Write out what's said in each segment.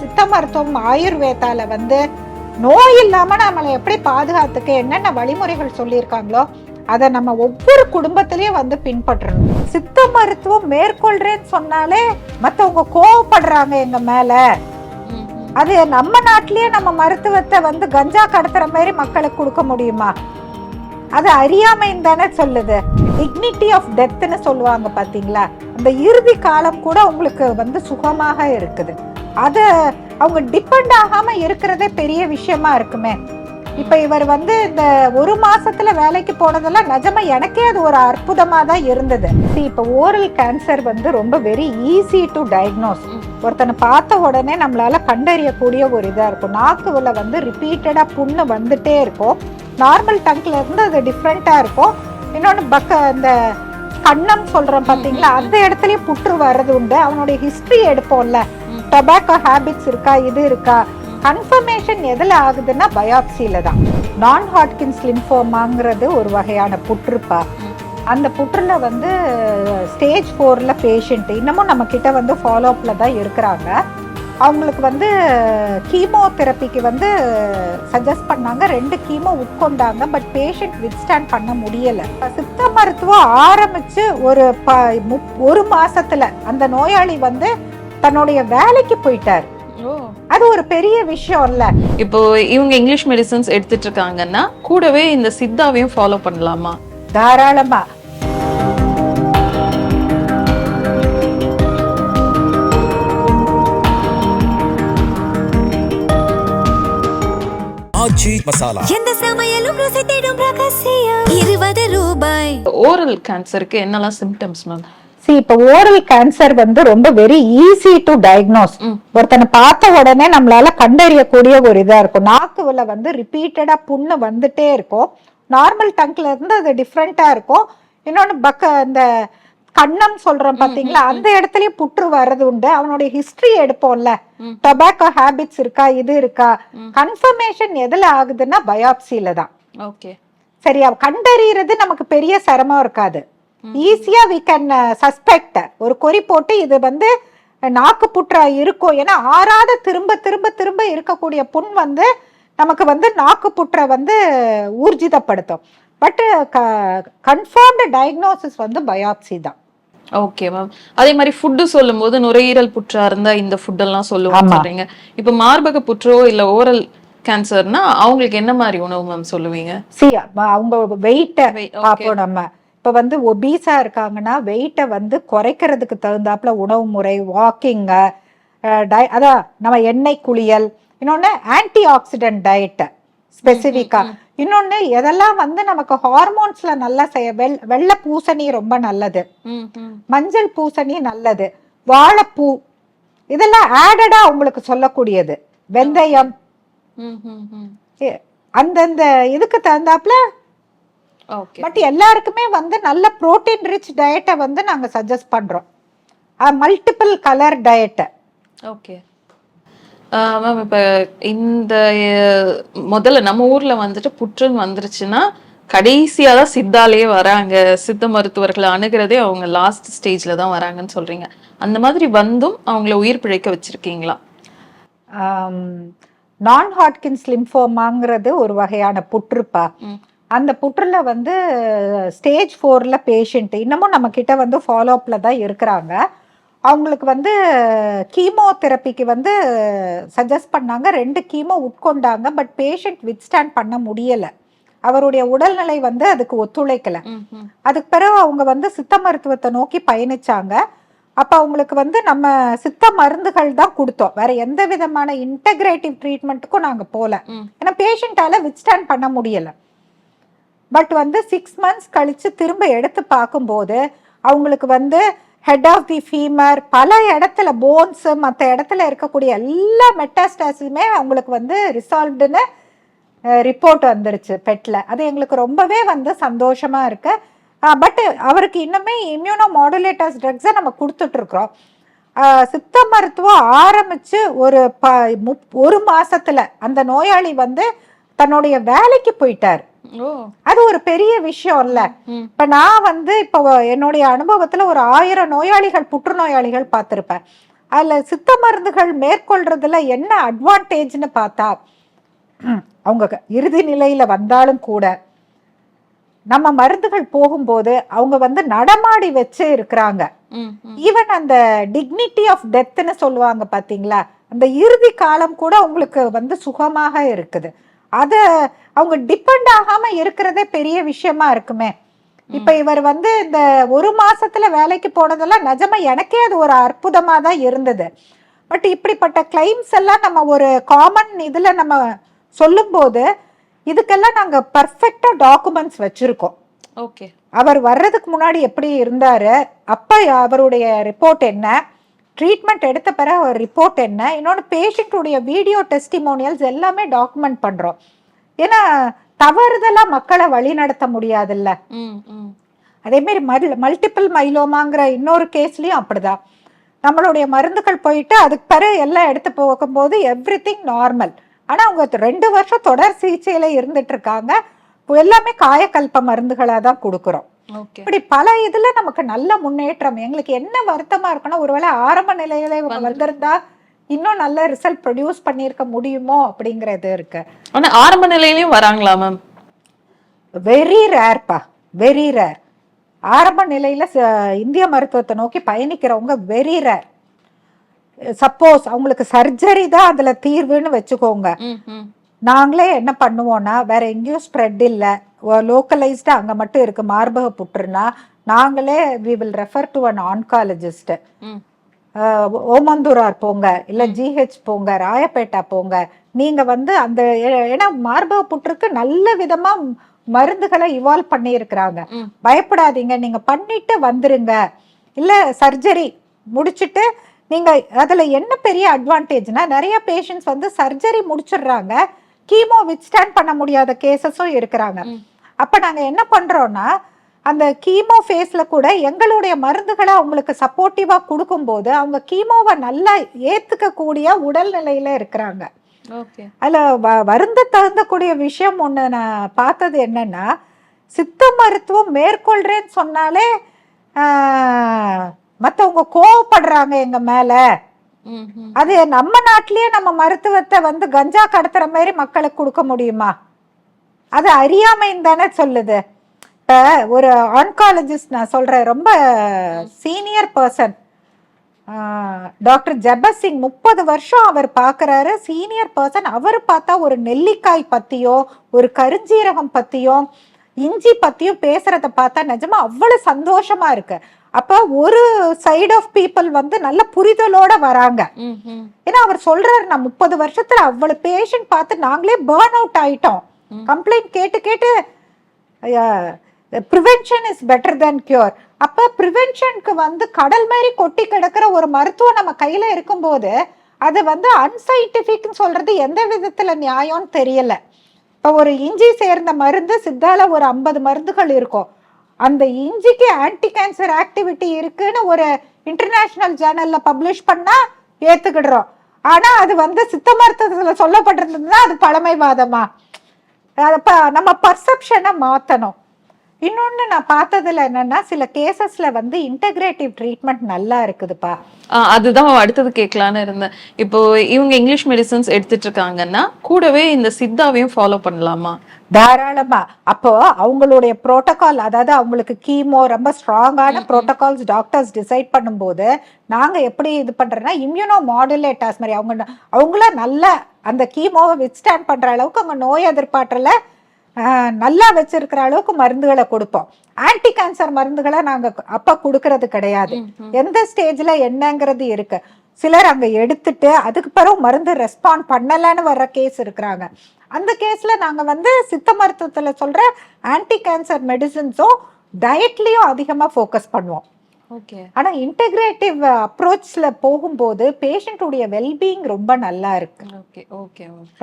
சித்த மருத்துவம் ஆயுர்வேதால வந்து நோய் இல்லாம நம்மளை எப்படி பாதுகாத்துக்க என்னென்ன வழிமுறைகள் சொல்லியிருக்காங்களோ அதை நம்ம ஒவ்வொரு குடும்பத்திலயும் வந்து பின்பற்றணும். சித்த மருத்துவம் மேற்கொள்றேன்னு சொன்னாலே மத்தவங்க கோவப்படுறாங்க எங்க மேல. அது நம்ம நாட்டிலேயே நம்ம மருத்துவத்தை வந்து கஞ்சா கடத்துற மாதிரி மக்களுக்கு கொடுக்க முடியுமா? அது அறியாமைன்னு தானே சொல்லுது. டிக்னிட்டி ஆஃப் டெத்னு சொல்லுவாங்க பாத்தீங்களா, அந்த இறுதி காலம் கூட உங்களுக்கு வந்து சுகமாக இருக்குது. அது அவங்க டிபெண்ட் ஆகாம இருக்கிறதே பெரிய விஷயமா இருக்குமே. இப்ப இவர் வந்து இந்த ஒரு மாசத்துல வேலைக்கு போனதெல்லாம் நிஜமா எனக்கே அது ஒரு அற்புதமா தான் இருந்தது. இப்ப ஓரல் கேன்சர் வந்து ரொம்ப வெரி ஈஸி டு டயக்னோஸ். ஒருத்தனை பார்த்த உடனே நம்மளால கண்டறியக்கூடிய ஒரு இதா இருக்கும். நாக்குல வந்து ரிப்பீட்டடா புண்ணு வந்துட்டே இருக்கும். நார்மல் டங்க்ல இருந்து அது டிஃப்ரெண்டா இருக்கும். இன்னொன்னு இந்த கண்ணம் சொல்றோம் பாத்தீங்களா, அந்த இடத்துலயும் புற்று வர்றது உண்டு. அவனுடைய ஹிஸ்டரி எடுப்போம்ல, டொபாக்கோ ஹேபிட்ஸ் இருக்கா, இது இருக்கா, கன்ஃபர்மேஷன் எதுல ஆகுதுன்னா பயாப்சியில தான். நான் ஹாட்கின்ஸ் லிம்போமாங்கிறது ஒரு வகையான புற்றுப்பா. அந்த புற்றுல வந்து ஸ்டேஜ் 4ல பேஷண்ட் இன்னமும் நம்ம கிட்ட வந்து ஃபாலோ அப்ல தான் இருக்கிறாங்க. அவங்களுக்கு வந்து கீமோதெரப்பிக்கு வந்து சஜஸ்ட் பண்ணாங்க. 2 கீமோ உட்கொண்டாங்க. பட் பேஷண்ட் வித்ஸ்டாண்ட் பண்ண முடியல. சித்த மருத்துவம் ஆரம்பிச்சு ஒரு மாசத்துல அந்த நோயாளி வந்து தன்னுடைய வேலைக்கு போயிட்டார். அது ஒரு பெரிய விஷயம் இல்ல. இப்போ இவங்க இங்கிலீஷ் மெடிசன்ஸ் எடுத்துட்டு இருக்காங்கன்னா கூடவே இந்த சித்தாவையும் ஃபாலோ பண்ணலாமா? தாராளமா. எந்த சமையலும் ருசி தேடும் ரகசியம் 20 ரூபாய். ஓரல் கேன்சருக்கு என்னெல்லாம் சிம்டம்ஸ் மேம்? இப்ப ஓரல் கேன்சர் வந்து ரொம்ப வெரி ஈஸி டு டயக்னோஸ். ஒருத்தனை பார்த்த உடனே நம்மளால கண்டறியக்கூடிய ஒரு இதா இருக்கும். நாக்குல வந்து ரிப்பீட்டடா புண்ணு வந்துட்டே இருக்கும். நார்மல் டங்க்ல இருந்து அது டிஃப்ரெண்டா இருக்கும். இன்னொன்னு இந்த கண்ணம் சொல்றோம் பாத்தீங்களா, அந்த இடத்துலயும் புற்று வர்றது உண்டு. அவனுடைய ஹிஸ்டரி எடுப்போம்ல, டொபாக்கோ ஹேபிட்ஸ் இருக்கா, இது இருக்கா, கன்ஃபர்மேஷன் எதுல ஆகுதுன்னா பயாப்சியில தான். ஓகே, சரியா? கண்டறியறது நமக்கு பெரிய சிரமம் இருக்காது. ஈஸியா we can suspect. ஒரு குறி போட்டு இது வந்து நாக்கு புற்றா இருக்கும். ஏன்னா ஆறாத திரும்ப திரும்ப திரும்ப இருக்கக்கூடிய புண் வந்து நமக்கு வந்து நாக்கு புற்றை வந்து ஊர்ஜிதப்படுத்தும். பட் கன்ஃபார்ம்டு டயக்னோசிஸ் வந்து பயாப்சி தான். Okay ma'am. அதே மாதிரி ஃபுட்டு சொல்லும் போது நுரையீரல் புற்றா இருந்தா இந்த ஃபுட்டெல்லாம் சொல்லுவாங்க. இப்ப மார்பக புற்றோ இல்ல ஓரல் கேன்சர்னா அவங்களுக்கு என்ன மாதிரி உணவு மேம் சொல்லுவீங்க? அவங்க வெயிட்டை பார்ப்போம். நம்ம இப்ப வந்து ஒபீஸா இருக்காங்கன்னா வெயிட்டை வந்து குறைக்கிறதுக்கு தகுந்தாப்புல உணவு முறை, வாக்கிங், அதான் நம்ம எண்ணெய் குளியல், இன்னொன்னு ஆன்டி ஆக்சிடென்ட் டயட் ஸ்பெசிபிக்கா, இன்னொன்னு எதெல்லாம் வந்து நமக்கு ஹார்மோன்ஸ்ல நல்லா செய்ய வெள்ளை பூசணி ரொம்ப நல்லது, மஞ்சள் பூசணி நல்லது, வாழைப்பூ இதெல்லாம் ஆடடா உங்களுக்கு சொல்லக்கூடியது, வெந்தயம், அந்தந்த இதுக்கு தகுந்தாப்புல. பட் எல்லாருக்குமே வந்து நல்ல புரோட்டீன் ரிச் டயட்டை வந்து நாங்க சஜஸ்ட் பண்றோம். Multiple colour diet. Okay ma'am. இப்ப இந்த முதல்ல நம்ம ஊர்ல வந்துட்டு புற்றுன்னு வந்துருச்சுன்னா கடைசியா தான் சித்தாலேயே வராங்க. சித்த மருத்துவர்களை அணுகிறதே அவங்க லாஸ்ட் ஸ்டேஜ்ல தான் வராங்கன்னு சொல்றீங்க. அந்த மாதிரி வந்தும் அவங்கள உயிர் பிழைக்க வச்சிருக்கீங்களா? நான் ஹாட்கின்ஸ் லிம்போமாங்கிறது ஒரு வகையான புற்றுப்பா. அந்த புற்றுல வந்து ஸ்டேஜ் 4ல பேஷண்ட் இன்னமும் நம்ம கிட்ட வந்து ஃபாலோ அப்ல தான் இருக்கிறாங்க. அவங்களுக்கு வந்து கீமோதெரப்பிக்கு வந்து சஜஸ்ட் பண்ணாங்க. 2 கீமோ உட்கொண்டாங்க. பட் பேஷண்ட் வித்ஸ்டாண்ட் பண்ண முடியல. அவருடைய உடல்நிலை வந்து அதுக்கு ஒத்துழைக்கல. அதுக்கு பிறகு அவங்க வந்து சித்த மருத்துவத்தை நோக்கி பயணிச்சாங்க. அப்ப அவங்களுக்கு வந்து நம்ம சித்த மருந்துகள் தான் கொடுத்தோம். வேற எந்த விதமான இன்டகிரேட்டிவ் ட்ரீட்மெண்ட்டுக்கும் நாங்க போல. ஏன்னா பேஷண்டால வித்ஸ்டாண்ட் பண்ண முடியல. பட் வந்து 6 months கழிச்சு திரும்ப எடுத்து பார்க்கும்போது அவங்களுக்கு வந்து ஹெட் ஆஃப் தி ஃபீமர், பல இடத்துல போன்ஸ், மற்ற இடத்துல இருக்கக்கூடிய எல்லா மெட்டாஸ்டாஸுமே அவங்களுக்கு வந்து ரிசால்வ்டுன்னு ரிப்போர்ட் வந்துருச்சு பெட்ல. அது எங்களுக்கு ரொம்பவே வந்து சந்தோஷமா இருக்கு. பட் அவருக்கு இன்னுமே இம்யூனோ மாடுலேட்டர்ஸ் ட்ரக்ஸை நம்ம கொடுத்துட்டு இருக்கிறோம். சித்த மருத்துவம் ஆரம்பிச்சு ஒரு மாசத்துல அந்த நோயாளி வந்து தன்னுடைய வேலைக்கு போயிட்டார். அது ஒரு பெரிய விஷயம் இல்ல. இப்ப நான் வந்து இப்ப என்னுடைய அனுபவத்துல ஒரு 1000 நோயாளிகள், புற்றுநோயாளிகள் பார்த்திருப்பேன். அதில் சித்த மருந்துகள் மேற்கொள்றதுல என்ன அட்வான்டேஜ்னு பார்த்தா, அவங்க இறுதி நிலையில் வந்தாலும் கூட நம்ம மருந்துகள் போகும்போது அவங்க வந்து நடமாடி வச்சு இருக்கிறாங்க. ஈவன் அந்த டிக்னிட்டி ஆஃப் டெத்ன்னு சொல்லுவாங்க பார்த்தீங்களா, அந்த இறுதி காலம் கூட உங்களுக்கு வந்து சுகமாக இருக்குது. அதை அவங்க டிபெண்ட் ஆகாம இருக்கிறதே பெரிய விஷயமா இருக்குமே. இப்ப இவர் வந்து இந்த 1 மாசத்துல வேலைக்கு போனதெல்லாம் நிஜமா எனக்கே அது ஒரு அற்புதமா தான் இருந்தது. பட் இப்படிப்பட்ட கிளைம்ஸ் எல்லாம் நம்ம ஒரு காமன் இதுல நம்ம சொல்லும்போது இதுக்கெல்லாம் நாங்க பர்ஃபெக்டா டாக்குமெண்ட்ஸ் வச்சிருக்கோம். ஓகே, அவர் வர்றதுக்கு முன்னாடி எப்படி இருந்தாரு, அப்ப அவருடைய ரிப்போர்ட் என்ன, ட்ரீட்மெண்ட் எடுத்த பிறகு அவர் ரிப்போர்ட் என்ன, இன்னொன்று பேஷண்ட்டுடைய வீடியோ டெஸ்டிமோனியல்ஸ் எல்லாமே டாக்குமெண்ட் பண்றோம். ஏன்னா தவறுதெல்லாம் மக்களை வழி நடத்த முடியாதுல்ல. அதே மாதிரி மல்டிபிள் மைலோமாங்கிற இன்னொரு கேஸ்லயும் அப்படிதான். நம்மளுடைய மருந்துகள் போயிட்டு அதுக்கு பிறகு எல்லாம் எடுத்து போகும்போது எவ்ரிதிங் நார்மல். ஆனா அவங்க 2 வருஷம் தொடர் சிகிச்சையில இருந்துட்டு இருக்காங்க. எல்லாமே காயக்கல்ப மருந்துகளா தான் கொடுக்குறோம். இப்படி பல இதுல நமக்கு நல்ல முன்னேற்றம். எங்களுக்கு என்ன வருத்தமா இருக்குன்னா, ஒருவேளை ஆரம்ப நிலையில வந்திருந்தா இன்னும் நல்ல ரிசல்ட் ப்ரொடியூஸ் பண்ணியிருக்க முடியுமோ அப்படிங்கிறது இருக்கு. ஆனா ஆரம்ப நிலையிலயும் வராங்களா மேம்? வெரி ரேர்ப்பா, வெரி ரேர். ஆரம்ப நிலையில இந்திய மருத்துவத்தை நோக்கி பயணிக்கிறவங்க வெரி ரேர். சப்போஸ் அவங்களுக்கு சர்ஜரி தான் அதுல தீர்வுன்னு வச்சுக்கோங்க. நாங்களே என்ன பண்ணுவோம்னா, வேற எங்கேயும் ஸ்ப்ரெட் இல்லை, லோக்கலைஸ்டா அங்க மட்டும் இருக்கு மார்பக புற்றுனா, நாங்களே we will refer to an oncologist. Omandurar போங்க, இல்ல ஜிஹெச் போங்க, ராயப்பேட்டா போங்க. நீங்க வந்து அந்த ஏன்னா மார்பக புற்றுக்கு நல்ல விதமா மருந்துகளை இவால்வ் பண்ணி இருக்கிறாங்க. பயப்படாதீங்க, நீங்க பண்ணிட்டு வந்துருங்க. இல்ல சர்ஜரி முடிச்சுட்டு நீங்க அதுல என்ன பெரிய அட்வான்டேஜ்னா, நிறைய பேஷண்ட்ஸ் வந்து சர்ஜரி முடிச்சிடுறாங்க, கீமோ வித்ஸ்டாண்ட் பண்ண முடியாத கேசஸும் இருக்கிறாங்க. அப்ப நாங்க என்ன பண்றோம்னா, அந்த கீமோ ஃபேஸ்ல கூட எங்களுடைய மருந்துகளை அவங்களுக்கு சப்போர்ட்டிவா கொடுக்கும்போது அவங்க கீமோவை நல்லா ஏத்துக்க கூடிய உடல்நிலையில இருக்கிறாங்க. அதுல வருந்த தகுந்தக்கூடிய விஷயம் ஒண்ணு நான் பார்த்தது என்னன்னா, சித்த மருத்துவம் மேற்கொள்றேன்னு சொன்னாலே மத்தவங்க கோவப்படுறாங்க எங்க மேல. அது நம்ம நாட்டிலேயே நம்ம மருத்துவத்தை வந்து கஞ்சா கடத்துற மாதிரி மக்களுக்கு கொடுக்க முடியுமா? அது அறியாமைன்னு தானே சொல்லுது. இப்ப ஒரு ஆன்காலஜிஸ்ட் நான் சொல்றேன், ரொம்ப சீனியர் பர்சன், டாக்டர் ஜபர் சிங், 30 வருஷம் அவர் பாக்குறாரு, சீனியர் பர்சன். அவர் பார்த்தா ஒரு நெல்லிக்காய் பத்தியோ ஒரு கருஞ்சீரகம் பத்தியோ இஞ்சி பத்தியும் பேசுறத பார்த்தா நிஜமா அவ்வளவு சந்தோஷமா இருக்கு. அப்ப ஒரு சைடு ஆஃப் பீப்புள் வந்து நல்ல புரிதலோட வராங்க. ஏன்னா அவர் சொல்றாரு, நான் 30 வருஷத்துல அவ்வளவு பேஷண்ட் பார்த்து நாங்களே பர்ன் அவுட் ஆயிட்டோம். கம்ப்ளைண்ட் கேட்டு கேட்டு prevention is better then cure. அப்ப ப்ரிவென்ஷனுக்கு வந்து கடல் மாதிரி கொட்டி கிடக்கிற ஒரு மருத்துவம் நம்ம கையில இருக்கும்போது அது வந்து அன்சைன்டிபிக்னு சொல்றது எந்த விதத்துல நியாயம்னு தெரியல. இப்ப ஒரு இஞ்சி சேர்ந்த மருந்து சித்தால ஒரு 50 மருந்துகள் இருக்கும். அந்த இஞ்சிக்கு ஆன்டி கேன்சர் ஆக்டிவிட்டி இருக்குன்னு ஒரு இன்டர்நேஷனல் ஜேர்னல்ல பப்ளிஷ் பண்ணா ஏத்துக்கிடுறோம். ஆனா அது வந்து சித்த மருத்துவத்துல சொல்லப்பட்டிருந்ததுன்னா அது பழமைவாதமா? நம்ம பர்செப்ஷனை மாத்தணும். இன்னொன்னு நான் பார்த்ததுல என்னன்னா, சில கேசஸ்ல வந்து இன்டகிரேட்டிவ் ட்ரீட்மெண்ட் நல்லா இருக்குதுப்பா. அதுதான் அடுத்தது கேட்கலான்னு இருந்தேன். இப்போ இவங்க இங்கிலீஷ் மெடிசன்ஸ் எடுத்துட்டு இருக்காங்கன்னா கூடவே இந்த சித்தாவையும் ஃபாலோ பண்ணலாமா? தாராளமா. அப்போ அவங்களுடைய புரோட்டோகால், அதாவது அவங்களுக்கு கீமோ ரொம்ப ஸ்ட்ராங்கான புரோட்டோகால்ஸ் டாக்டர்ஸ் டிசைட் பண்ணும்போது நாங்க எப்படி இது பண்றோம்னா, இம்யூனோ மாடுலேட்டர்ஸ் மாதிரி அவங்கள நல்லா அந்த கீமோவை வித்ஸ்டாண்ட் பண்ற அளவுக்கு அவங்க நோய் எதிர்ப்பாற்றல நல்லா வச்சிருக்கிற அளவுக்கு மருந்துகளை கொடுப்போம். ஆன்டி கேன்சர் மருந்துகளை நாங்க அப்ப கொடுக்கறது கிடையாது. எந்த ஸ்டேஜ்ல என்னங்கிறது இருக்கு. சிலர் அங்க எடுத்துட்டு அதுக்கு பிறகு மருந்து ரெஸ்பாண்ட் பண்ணலன்னு வர்ற கேஸ் இருக்கிறாங்க. அந்த கேஸ்ல நாங்க வந்து சித்த மருத்துவத்துல சொல்ற ஆன்டி கேன்சர் மெடிசின்ஸும் டயட்லயும் அதிகமா ஃபோக்கஸ் பண்ணுவோம். ஆனா இன்டகிரேட்டிவ் அப்ரோச்ல போகும்போது பேஷண்ட்டுடைய வெல்பீயிங் ரொம்ப நல்லா இருக்கு.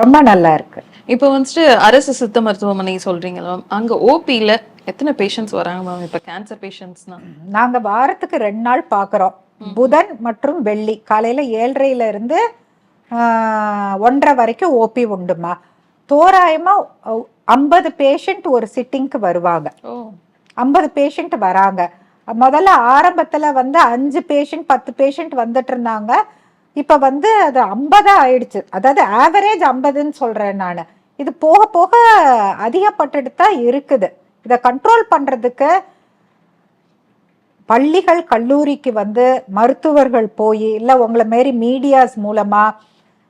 ரொம்ப நல்லா இருக்கு. இப்போ வந்துட்டு அரசு சித்த மருத்துவமனை சொல்றீங்களா, அங்க ஓபில எத்தனை பேஷண்ட்ஸ் வராங்க மேம்? இப்ப கேன்சர் பேஷண்ட்ஸ்னா நாங்க வாரத்துக்கு 2 நாள் பாக்குறோம். புதன் மற்றும் வெள்ளி காலையில 7:30 இருந்து 1:30 வரைக்கும் ஓபி உண்டுமா. தோராயமா 50 பேஷண்ட் ஒரு சிட்டிங்க்கு வருவாங்க. 50 பேஷண்ட் வராங்க. முதல்ல ஆரம்பத்துல வந்து 5 பேஷண்ட் 10 பேஷண்ட் வந்துட்டு இருந்தாங்க. இப்ப வந்து அது 50 ஆயிடுச்சு. அதாவது ஆவரேஜ் 50ன்னு சொல்றேன் நான். இது போக போக அதிகப்பட்டுட்டு தான் இருக்குது. இதை கண்ட்ரோல் பண்றதுக்கு பள்ளிகள் கல்லூரிக்கு வந்து மருத்துவர்கள் போய் இல்லை உங்களை மாரி மீடியாஸ் மூலமா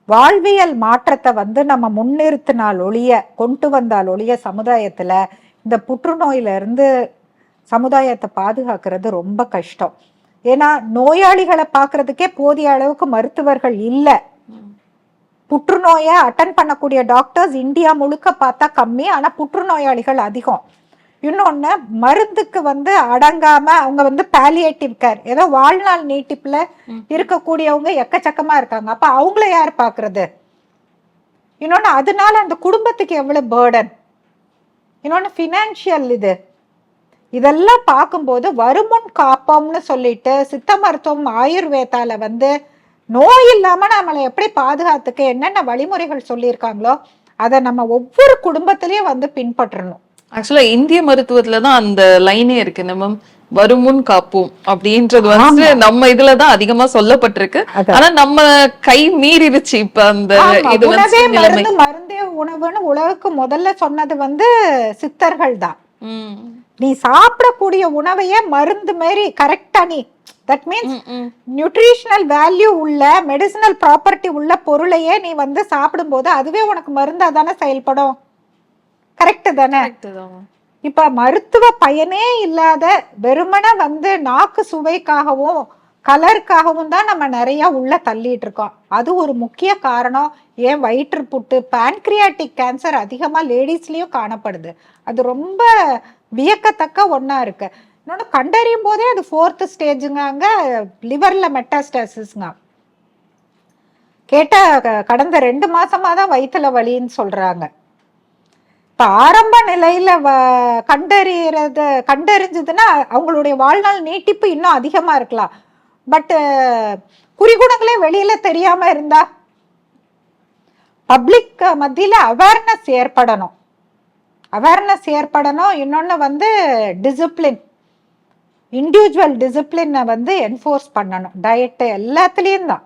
வாழ்வியல் மாற்றத்தை வந்து நம்ம முன்னிறுத்தினால் ஒழிய கொண்டு வந்தால் ஒழிய சமுதாயத்துல இந்த புற்றுநோயில இருந்து சமுதாயத்தை பாதுகாக்கிறது ரொம்ப கஷ்டம். ஏன்னா நோயாளிகளை பார்க்கறதுக்கே போதிய அளவுக்கு மருத்துவர்கள் இல்லை. புற்றுநோயை அட்டன் பண்ணக்கூடிய டாக்டர்ஸ் இந்தியா முழுக்க பார்த்தா கம்மி, ஆனா புற்றுநோயாளிகள் அதிகம். இன்னொன்னு மருந்துக்கு வந்து அடங்காம அவங்க வந்து பாலியேட்டிவ் கேர், ஏதோ வாழ்நாள் நீட்டிப்புல இருக்கக்கூடியவங்க எக்கச்சக்கமா இருக்காங்க. அப்ப அவங்கள யார் பாக்குறது? இன்னொன்னு அதனால அந்த குடும்பத்துக்கு எவ்வளவு பேர்டன், இன்னொன்னு பினான்சியல் இதெல்லாம் பார்க்கும்போது வருமுன் காப்போம்னு சொல்லிட்டு சித்த மருத்துவம் ஆயுர்வேதால வந்து நோய் இல்லாம நம்மளை எப்படி பாதுகாத்துக்க என்னென்ன வழிமுறைகள் சொல்லியிருக்காங்களோ அதை நம்ம ஒவ்வொரு குடும்பத்திலயும் வந்து பின்பற்றணும். ஆக்சுவலா இந்திய மருத்துவத்துலதான் அந்த லைனே இருக்கு, நம்ம வருமுன் காப்போம் அப்படின்றது வந்து நம்ம இதுலதான் அதிகமா சொல்லப்பட்டிருக்கு. ஆனா நம்ம கை மீறிடுச்சு இப்ப அந்த இது வந்து மருந்தே உணவுன்னு உலகுக்கு முதல்ல சொன்னது வந்து சித்தர்கள் தான். நீ சாப்பிடக்கூடிய உணவையே மருந்து மாதிரி கரெக்டா நீ தட் மீன்ஸ் நியூட்ரிஷனல் வேல்யூ உள்ள மெடிசினல் ப்ராப்பர்ட்டி உள்ள பொருளையே நீ வந்து சாப்பிடும் போது அதுவே உனக்கு மருந்தா தானே செயல்படும். கரெக்ட் தானே? இப்ப மருத்துவ பயனே இல்லாத வெறுமனை வந்து நாக்கு சுவைக்காகவும் கலருக்காகவும் தான் நம்ம நிறைய உள்ள தள்ளிட்டு இருக்கோம். அது ஒரு முக்கிய காரணம். ஏன் வயிற்றுப்புட்டு பான்கிரியாட்டிக் கேன்சர் அதிகமா லேடிஸ்லயும் காணப்படுது. அது ரொம்ப வியக்கத்தக்க ஒன்னா இருக்கு. இன்னொன்று கண்டறியும் போதே அது 4th ஸ்டேஜுங்க, லிவர்ல மெட்டாஸ்டாசிஸ்ங்க. கேட்ட கடந்த 2 மாசமா தான் வயிற்றுல வலின்னு சொல்றாங்க. இப்ப ஆரம்ப நிலையில கண்டறிஞ்சதுன்னா அவங்களுடைய வாழ்நாள் நீட்டிப்பு இன்னும் அதிகமா இருக்கலாம். பட் குறிகுணங்களே வெளியில தெரியாம இருந்தா பப்ளிக் மத்தியில அவேர்னஸ் ஏற்படணும். இன்னொன்னு வந்து டிசிப்ளின், இண்டிவிஜுவல் டிசிப்ளினை வந்து என்ஃபோர்ஸ் பண்ணணும். டயட்டு எல்லாத்துலேயும் தான்.